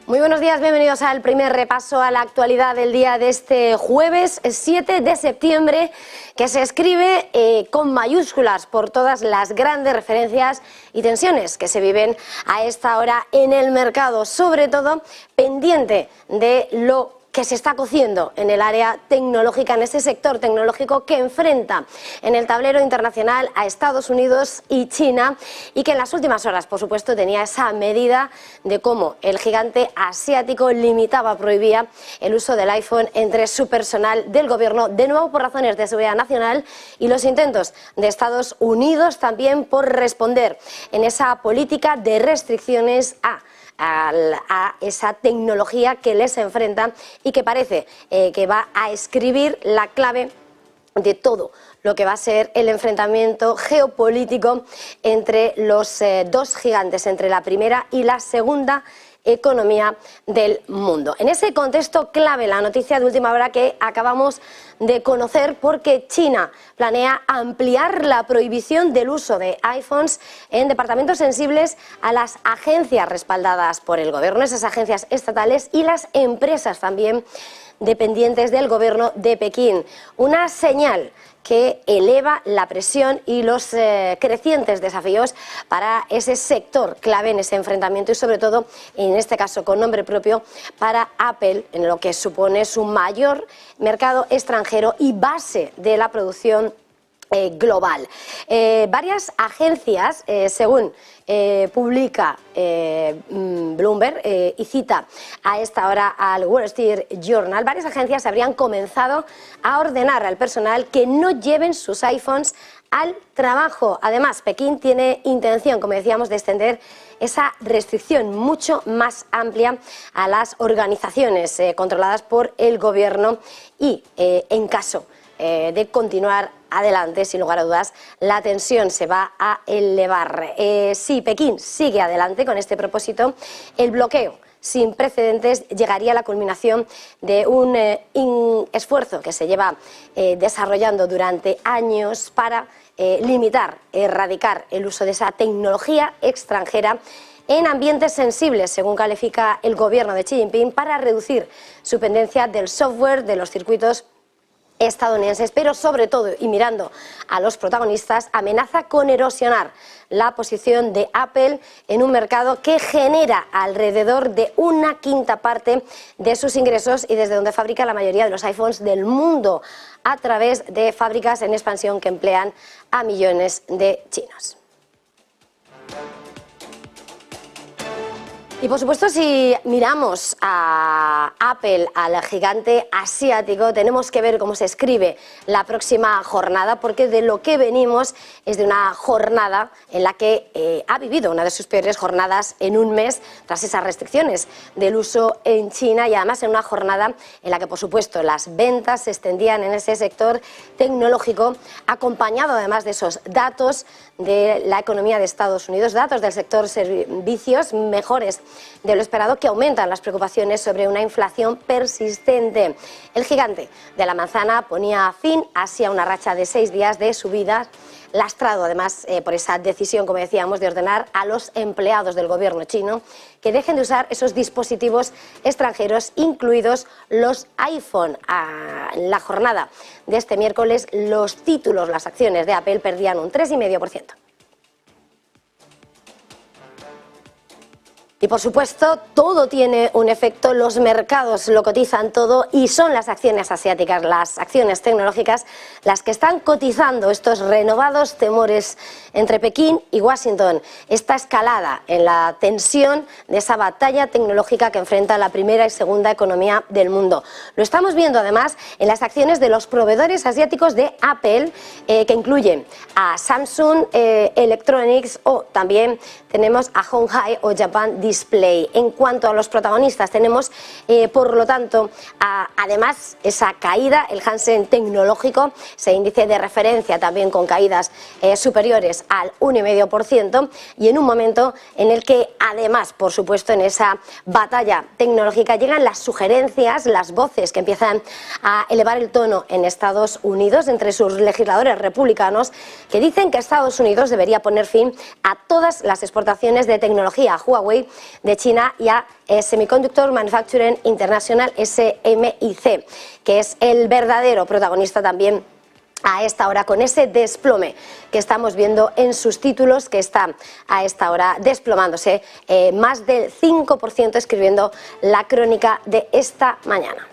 Muy buenos días, bienvenidos al primer repaso a la actualidad del día de este jueves 7 de septiembre, que se escribe con mayúsculas por todas las grandes referencias y tensiones que se viven a esta hora en el mercado, sobre todo pendiente de lo que se está cociendo en el área tecnológica, en ese sector tecnológico que enfrenta en el tablero internacional a Estados Unidos y China, y que en las últimas horas, por supuesto, tenía esa medida de cómo el gigante asiático limitaba, prohibía el uso del iPhone entre su personal del gobierno, de nuevo por razones de seguridad nacional, y los intentos de Estados Unidos también por responder en esa política de restricciones a esa tecnología que les enfrenta y que parece que va a escribir la clave de todo lo que va a ser el enfrentamiento geopolítico entre los dos gigantes, entre la primera y la segunda economía del mundo. En ese contexto clave, la noticia de última hora que acabamos de conocer, porque China planea ampliar la prohibición del uso de iPhones en departamentos sensibles a las agencias respaldadas por el gobierno, esas agencias estatales y las empresas también dependientes del gobierno de Pekín. Una señal que eleva la presión y los crecientes desafíos para ese sector clave en ese enfrentamiento, y sobre todo, en este caso con nombre propio, para Apple, en lo que supone su mayor mercado extranjero y base de la producción global. Varias agencias, según publica Bloomberg y cita a esta hora al Wall Street Journal, varias agencias habrían comenzado a ordenar al personal que no lleven sus iPhones al trabajo. Además, Pekín tiene intención, como decíamos, de extender esa restricción mucho más amplia a las organizaciones controladas por el gobierno y, en caso de continuar adelante, sin lugar a dudas, la tensión se va a elevar. Si Pekín sigue adelante con este propósito, el bloqueo sin precedentes llegaría a la culminación de un esfuerzo que se lleva desarrollando durante años para limitar, erradicar el uso de esa tecnología extranjera en ambientes sensibles, según califica el gobierno de Xi Jinping, para reducir su dependencia del software, de los circuitos estadounidenses, pero sobre todo, y mirando a los protagonistas, amenaza con erosionar la posición de Apple en un mercado que genera alrededor de una quinta parte de sus ingresos y desde donde fabrica la mayoría de los iPhones del mundo, a través de fábricas en expansión que emplean a millones de chinos. Y por supuesto, si miramos a Apple, al gigante asiático, tenemos que ver cómo se escribe la próxima jornada, porque de lo que venimos es de una jornada en la que ha vivido una de sus peores jornadas en un mes tras esas restricciones del uso en China, y además en una jornada en la que, por supuesto, las ventas se extendían en ese sector tecnológico, acompañado además de esos datos de la economía de Estados Unidos, datos del sector servicios mejores de lo esperado, que aumentan las preocupaciones sobre una inflación persistente. El gigante de la manzana ponía fin así a una racha de 6 días de subidas, lastrado además por esa decisión, como decíamos, de ordenar a los empleados del gobierno chino que dejen de usar esos dispositivos extranjeros, incluidos los iPhone. En la jornada de este miércoles, los títulos, las acciones de Apple perdían un 3,5%. Y por supuesto, todo tiene un efecto, los mercados lo cotizan todo, y son las acciones asiáticas, las acciones tecnológicas, las que están cotizando estos renovados temores entre Pekín y Washington, esta escalada en la tensión de esa batalla tecnológica que enfrenta la primera y segunda economía del mundo. Lo estamos viendo además en las acciones de los proveedores asiáticos de Apple, que incluyen a Samsung Electronics, o también tenemos a Hon Hai o Japan Display. En cuanto a los protagonistas, tenemos por lo tanto además esa caída, el Hansen Tecnológico, ese índice de referencia también con caídas superiores al 1,5%, y en un momento en el que además, por supuesto, en esa batalla tecnológica llegan las sugerencias, las voces que empiezan a elevar el tono en Estados Unidos entre sus legisladores republicanos, que dicen que Estados Unidos debería poner fin a todas las exportaciones de tecnología a Huawei de China y a Semiconductor Manufacturing International, SMIC, que es el verdadero protagonista también a esta hora, con ese desplome que estamos viendo en sus títulos, que está a esta hora desplomándose más del 5%, escribiendo la crónica de esta mañana.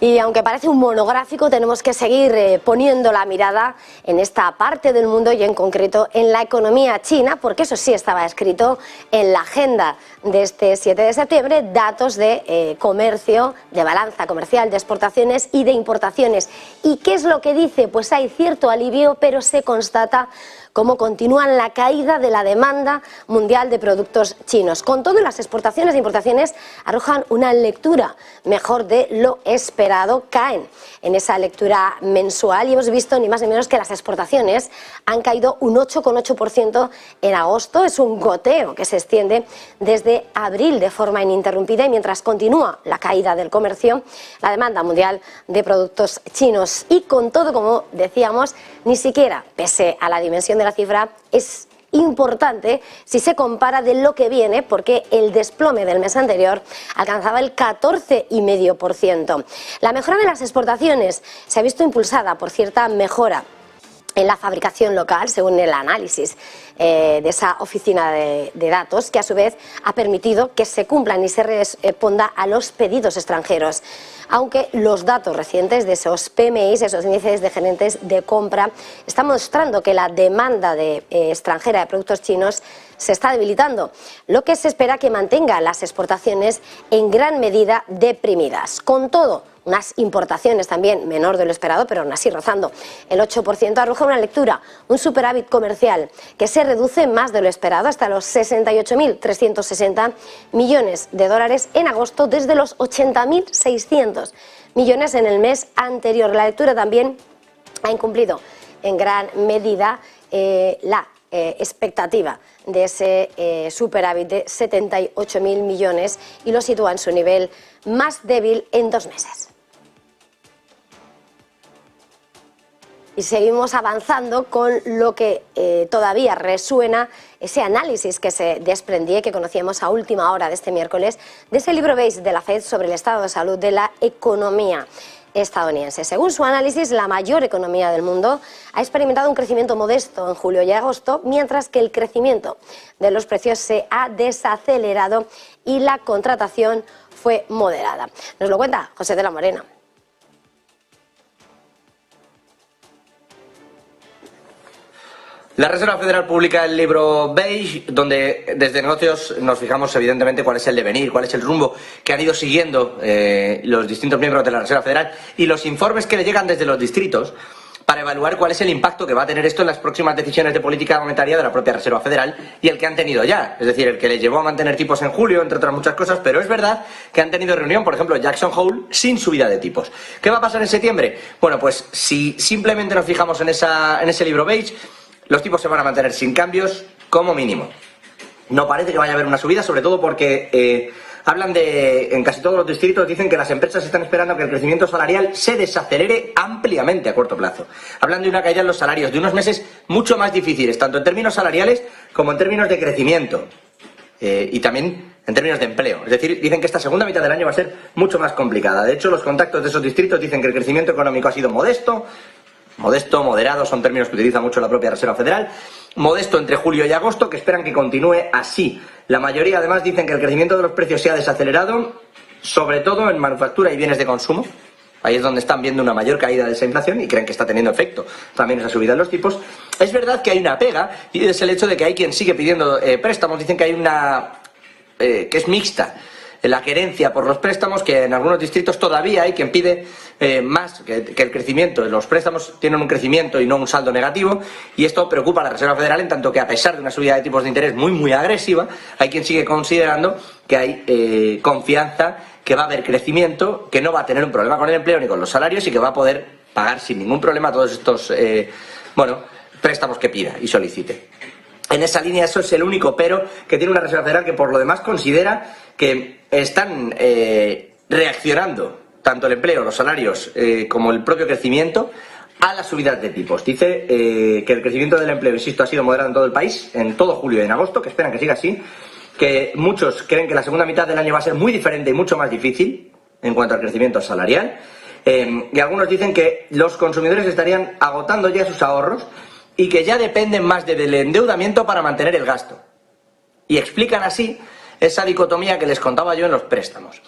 Y aunque parece un monográfico, tenemos que seguir poniendo la mirada en esta parte del mundo y en concreto en la economía china, porque eso sí estaba escrito en la agenda de este 7 de septiembre, datos de comercio, de balanza comercial, de exportaciones y de importaciones. ¿Y qué es lo que dice? Pues hay cierto alivio, pero se constata cómo continúan la caída de la demanda mundial de productos chinos. Con todo, las exportaciones e importaciones arrojan una lectura mejor de lo esperado, caen en esa lectura mensual y hemos visto ni más ni menos que las exportaciones han caído un 8,8% en agosto. Es un goteo que se extiende desde abril de forma ininterrumpida y mientras continúa la caída del comercio, la demanda mundial de productos chinos. Y con todo, como decíamos, ni siquiera, pese a la dimensión de la cifra, es importante si se compara de lo que viene, porque el desplome del mes anterior alcanzaba el 14,5%. La mejora de las exportaciones se ha visto impulsada por cierta mejora en la fabricación local, según el análisis de esa oficina de datos, que a su vez ha permitido que se cumplan y se responda a los pedidos extranjeros. Aunque los datos recientes de esos PMIs, esos índices de gerentes de compra, están mostrando que la demanda extranjera de productos chinos se está debilitando, lo que se espera que mantenga las exportaciones en gran medida deprimidas. Con todo, unas importaciones también menor de lo esperado, pero aún así rozando el 8%, arroja una lectura, un superávit comercial que se reduce más de lo esperado hasta los 68.360 millones de dólares en agosto, desde los 80.600 millones en el mes anterior. La lectura también ha incumplido en gran medida la expectativa de ese superávit de 78.000 millones y lo sitúa en su nivel más débil en 2 meses. Y seguimos avanzando con lo que todavía resuena ese análisis que se desprendía y que conocíamos a última hora de este miércoles de ese libro beige de la FED sobre el estado de salud de la economía estadounidense. Según su análisis, la mayor economía del mundo ha experimentado un crecimiento modesto en julio y agosto, mientras que el crecimiento de los precios se ha desacelerado y la contratación fue moderada. Nos lo cuenta José de la Morena. La Reserva Federal publica el libro beige, donde desde negocios nos fijamos evidentemente cuál es el devenir, cuál es el rumbo que han ido siguiendo los distintos miembros de la Reserva Federal y los informes que le llegan desde los distritos para evaluar cuál es el impacto que va a tener esto en las próximas decisiones de política monetaria de la propia Reserva Federal y el que han tenido ya, es decir, el que les llevó a mantener tipos en julio, entre otras muchas cosas, pero es verdad que han tenido reunión, por ejemplo, Jackson Hole, sin subida de tipos. ¿Qué va a pasar en septiembre? Bueno, pues si simplemente nos fijamos en ese libro beige, los tipos se van a mantener sin cambios como mínimo. No parece que vaya a haber una subida, sobre todo porque hablan en casi todos los distritos dicen que las empresas están esperando que el crecimiento salarial se desacelere ampliamente a corto plazo. Hablan de una caída en los salarios, de unos meses mucho más difíciles, tanto en términos salariales como en términos de crecimiento y también en términos de empleo. Es decir, dicen que esta segunda mitad del año va a ser mucho más complicada. De hecho, los contactos de esos distritos dicen que el crecimiento económico ha sido modesto, moderado, son términos que utiliza mucho la propia Reserva Federal, modesto entre julio y agosto, que esperan que continúe así. La mayoría además dicen que el crecimiento de los precios se ha desacelerado, sobre todo en manufactura y bienes de consumo. Ahí es donde están viendo una mayor caída de esa inflación y creen que está teniendo efecto también esa subida en los tipos. Es verdad que hay una pega y es el hecho de que hay quien sigue pidiendo préstamos. Dicen que hay una que es mixta la querencia por los préstamos, que en algunos distritos todavía hay quien pide más que el crecimiento. Los préstamos tienen un crecimiento y no un saldo negativo, y esto preocupa a la Reserva Federal, en tanto que a pesar de una subida de tipos de interés muy agresiva, hay quien sigue considerando que hay confianza, que va a haber crecimiento, que no va a tener un problema con el empleo ni con los salarios y que va a poder pagar sin ningún problema todos estos préstamos que pida y solicite. En esa línea, eso es el único pero que tiene una Reserva Federal, que por lo demás considera que están reaccionando tanto el empleo, los salarios como el propio crecimiento a las subidas de tipos. Dice que el crecimiento del empleo, insisto, ha sido moderado en todo el país, en todo julio y en agosto, que esperan que siga así, que muchos creen que la segunda mitad del año va a ser muy diferente y mucho más difícil en cuanto al crecimiento salarial, y algunos dicen que los consumidores estarían agotando ya sus ahorros y que ya dependen más del endeudamiento para mantener el gasto. Y explican así esa dicotomía que les contaba yo en los préstamos,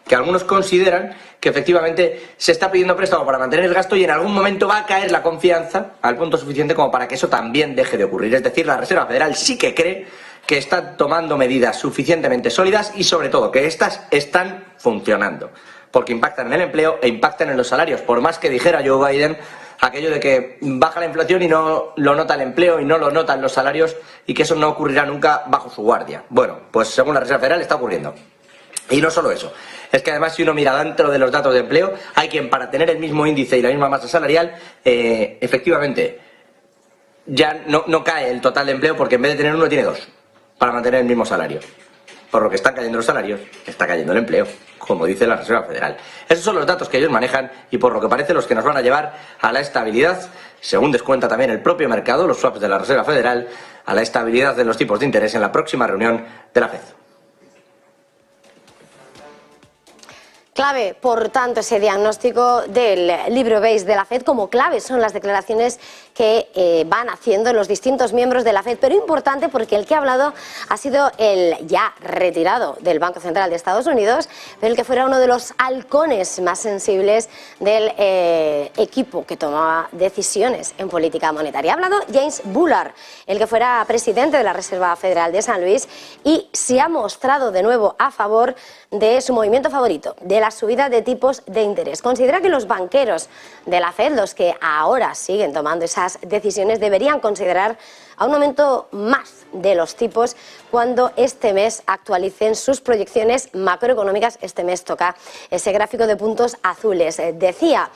que algunos consideran que efectivamente se está pidiendo préstamo para mantener el gasto y en algún momento va a caer la confianza al punto suficiente como para que eso también deje de ocurrir. Es decir, la Reserva Federal sí que cree que está tomando medidas suficientemente sólidas y sobre todo que estas están funcionando, porque impactan en el empleo e impactan en los salarios. Por más que dijera Joe Biden aquello de que baja la inflación y no lo nota el empleo y no lo notan los salarios y que eso no ocurrirá nunca bajo su guardia. Bueno, pues según la Reserva Federal está ocurriendo. Y no solo eso, es que además si uno mira dentro de los datos de empleo, hay quien para tener el mismo índice y la misma masa salarial, efectivamente, ya no cae el total de empleo porque en vez de tener uno tiene dos, para mantener el mismo salario. Por lo que están cayendo los salarios, está cayendo el empleo, como dice la Reserva Federal. Esos son los datos que ellos manejan y por lo que parece los que nos van a llevar a la estabilidad, según descuenta también el propio mercado, los swaps de la Reserva Federal, a la estabilidad de los tipos de interés en la próxima reunión de la FED. Clave, por tanto, ese diagnóstico del libro beige de la FED, como clave son las declaraciones que van haciendo los distintos miembros de la FED, pero importante porque el que ha hablado ha sido el ya retirado del Banco Central de Estados Unidos, pero el que fuera uno de los halcones más sensibles del equipo que tomaba decisiones en política monetaria. Ha hablado James Bullard, el que fuera presidente de la Reserva Federal de San Luis, y se ha mostrado de nuevo a favor de su movimiento favorito, de la subida de tipos de interés. Considera que los banqueros de la FED, los que ahora siguen tomando esas decisiones, deberían considerar a un aumento más de los tipos cuando este mes actualicen sus proyecciones macroeconómicas. Este mes toca ese gráfico de puntos azules. Decía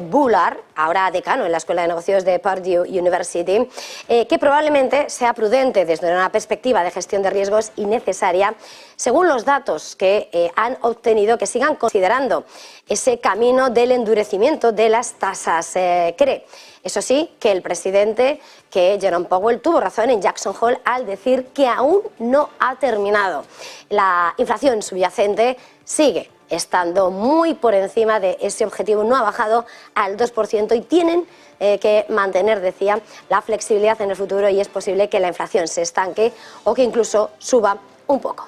Bullard, ahora decano en la Escuela de Negocios de Purdue University, que probablemente sea prudente desde una perspectiva de gestión de riesgos y necesaria, según los datos que han obtenido, que sigan considerando ese camino del endurecimiento de las tasas. Cree, eso sí, que el presidente, que Jerome Powell, tuvo razón en Jackson Hole al decir que aún no ha terminado. La inflación subyacente sigue estando muy por encima de ese objetivo, no ha bajado al 2% y tienen que mantener, decía, la flexibilidad en el futuro y es posible que la inflación se estanque o que incluso suba un poco.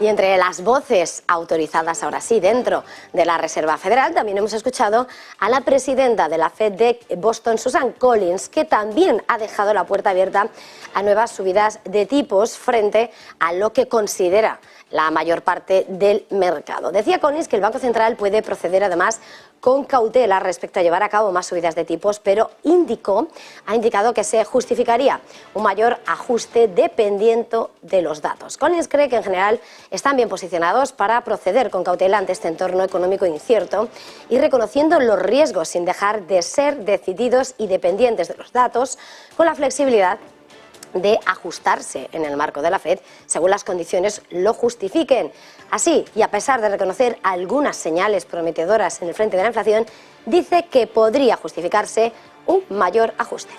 Y entre las voces autorizadas ahora sí dentro de la Reserva Federal también hemos escuchado a la presidenta de la FED de Boston, Susan Collins, que también ha dejado la puerta abierta a nuevas subidas de tipos frente a lo que considera la mayor parte del mercado. Decía Collins que el Banco Central puede proceder además con cautela respecto a llevar a cabo más subidas de tipos, pero ha indicado que se justificaría un mayor ajuste dependiendo de los datos. Collins cree que en general están bien posicionados para proceder con cautela ante este entorno económico incierto y reconociendo los riesgos sin dejar de ser decididos y dependientes de los datos, con la flexibilidad de ajustarse en el marco de la FED según las condiciones lo justifiquen. Así, y a pesar de reconocer algunas señales prometedoras en el frente de la inflación, dice que podría justificarse un mayor ajuste.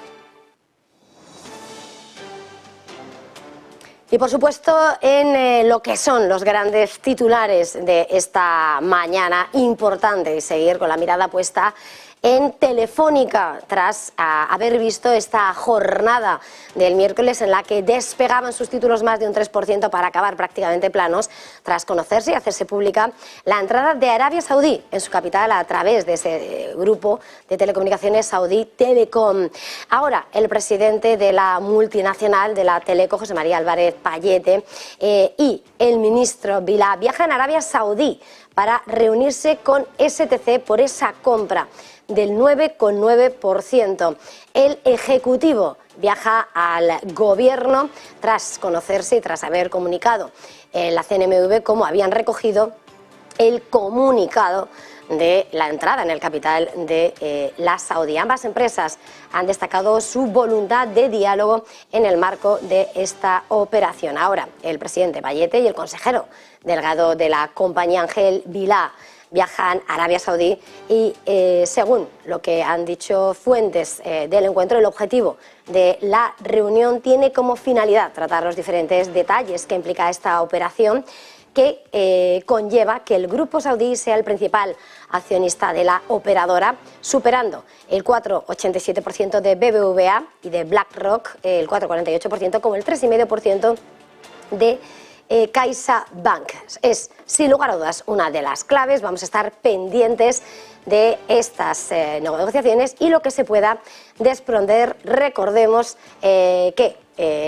Y por supuesto, en lo que son los grandes titulares de esta mañana, importante seguir con la mirada puesta en Telefónica, tras haber visto esta jornada del miércoles en la que despegaban sus títulos más de un 3% para acabar prácticamente planos, tras conocerse y hacerse pública la entrada de Arabia Saudí en su capital a través de ese grupo de telecomunicaciones Saudi Telecom. Ahora, el presidente de la multinacional de la Teleco, José María Álvarez Pallete, y el ministro Vilá viajan a Arabia Saudí para reunirse con STC por esa compra del 9,9%. El Ejecutivo viaja al Gobierno tras conocerse y tras haber comunicado la CNMV cómo habían recogido el comunicado de la entrada en el capital de la Saudí. Ambas empresas han destacado su voluntad de diálogo en el marco de esta operación. Ahora, el presidente Pallete y el consejero delegado de la compañía, Ángel Vilá, viajan a Arabia Saudí y, según lo que han dicho fuentes del encuentro, el objetivo de la reunión tiene como finalidad tratar los diferentes detalles que implica esta operación, que conlleva que el grupo saudí sea el principal accionista de la operadora, superando el 4,87% de BBVA y de BlackRock, el 4,48%, como el 3,5% de CaixaBank. Es, sin lugar a dudas, una de las claves. Vamos a estar pendientes de estas negociaciones y lo que se pueda desprender. Recordemos que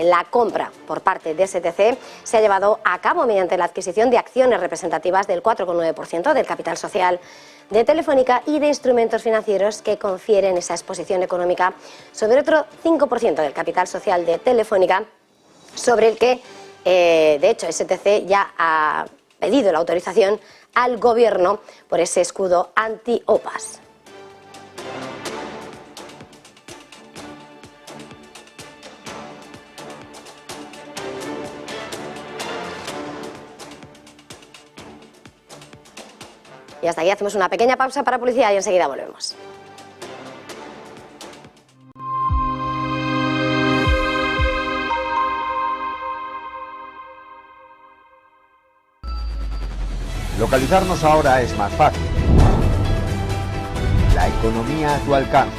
la compra por parte de STC se ha llevado a cabo mediante la adquisición de acciones representativas del 4,9% del capital social de Telefónica y de instrumentos financieros que confieren esa exposición económica sobre otro 5% del capital social de Telefónica, sobre el que, de hecho, STC ya ha pedido la autorización al Gobierno por ese escudo anti-OPAs. Y hasta aquí hacemos una pequeña pausa para publicidad y enseguida volvemos. Localizarnos ahora es más fácil. La economía a tu alcance.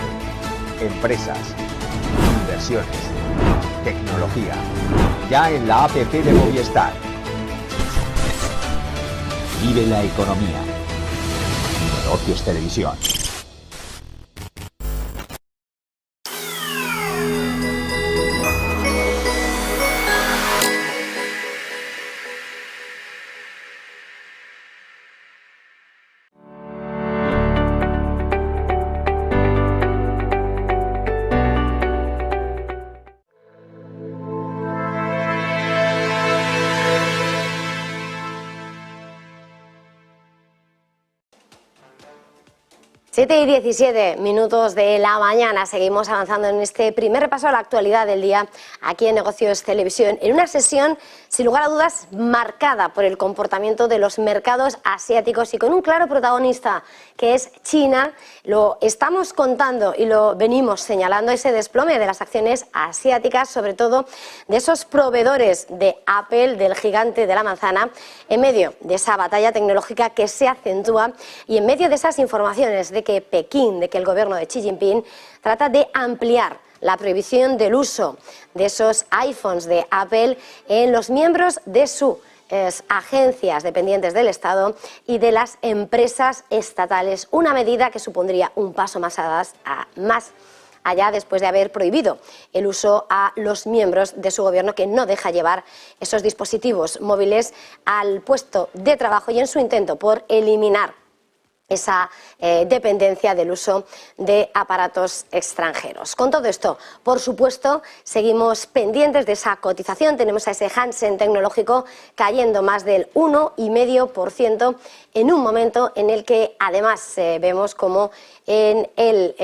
Empresas, inversiones, tecnología. Ya en la app de Movistar. Vive la economía. Negocios Televisión. Siete y 17 minutos de la mañana. Seguimos avanzando en este primer repaso a la actualidad del día aquí en Negocios Televisión, en una sesión sin lugar a dudas marcada por el comportamiento de los mercados asiáticos y con un claro protagonista que es China. Lo estamos contando y lo venimos señalando, ese desplome de las acciones asiáticas, sobre todo de esos proveedores de Apple, del gigante de la manzana, en medio de esa batalla tecnológica que se acentúa y en medio de esas informaciones de que Pekín, de que el gobierno de Xi Jinping trata de ampliar la prohibición del uso de esos iPhones de Apple en los miembros de sus agencias dependientes del Estado y de las empresas estatales, una medida que supondría un paso más allá después de haber prohibido el uso a los miembros de su gobierno, que no deja llevar esos dispositivos móviles al puesto de trabajo y en su intento por eliminar esa dependencia del uso de aparatos extranjeros. Con todo esto, por supuesto, seguimos pendientes de esa cotización. Tenemos a ese Hansen Tecnológico cayendo más del 1,5% en un momento en el que además vemos como en el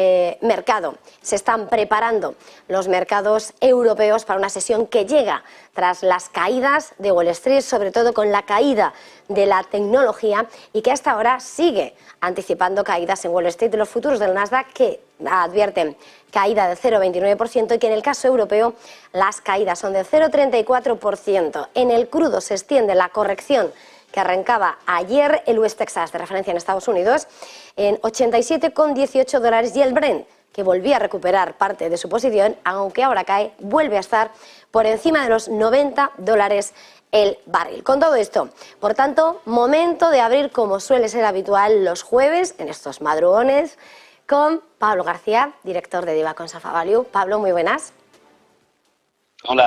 mercado se están preparando los mercados europeos para una sesión que llega tras las caídas de Wall Street, sobre todo con la caída de la tecnología, y que hasta ahora sigue anticipando caídas en Wall Street. Los futuros del Nasdaq que advierten caída del 0,29% y que en el caso europeo las caídas son del 0,34%. En el crudo se extiende la corrección que arrancaba ayer el West Texas de referencia en Estados Unidos en $87,18 y el Brent, que volvía a recuperar parte de su posición, aunque ahora cae, vuelve a estar por encima de los $90 el barril. Con todo esto, por tanto, momento de abrir, como suele ser habitual los jueves, en estos madrugones, con Pablo García, director de Divacons Alpha Value. Pablo, muy buenas.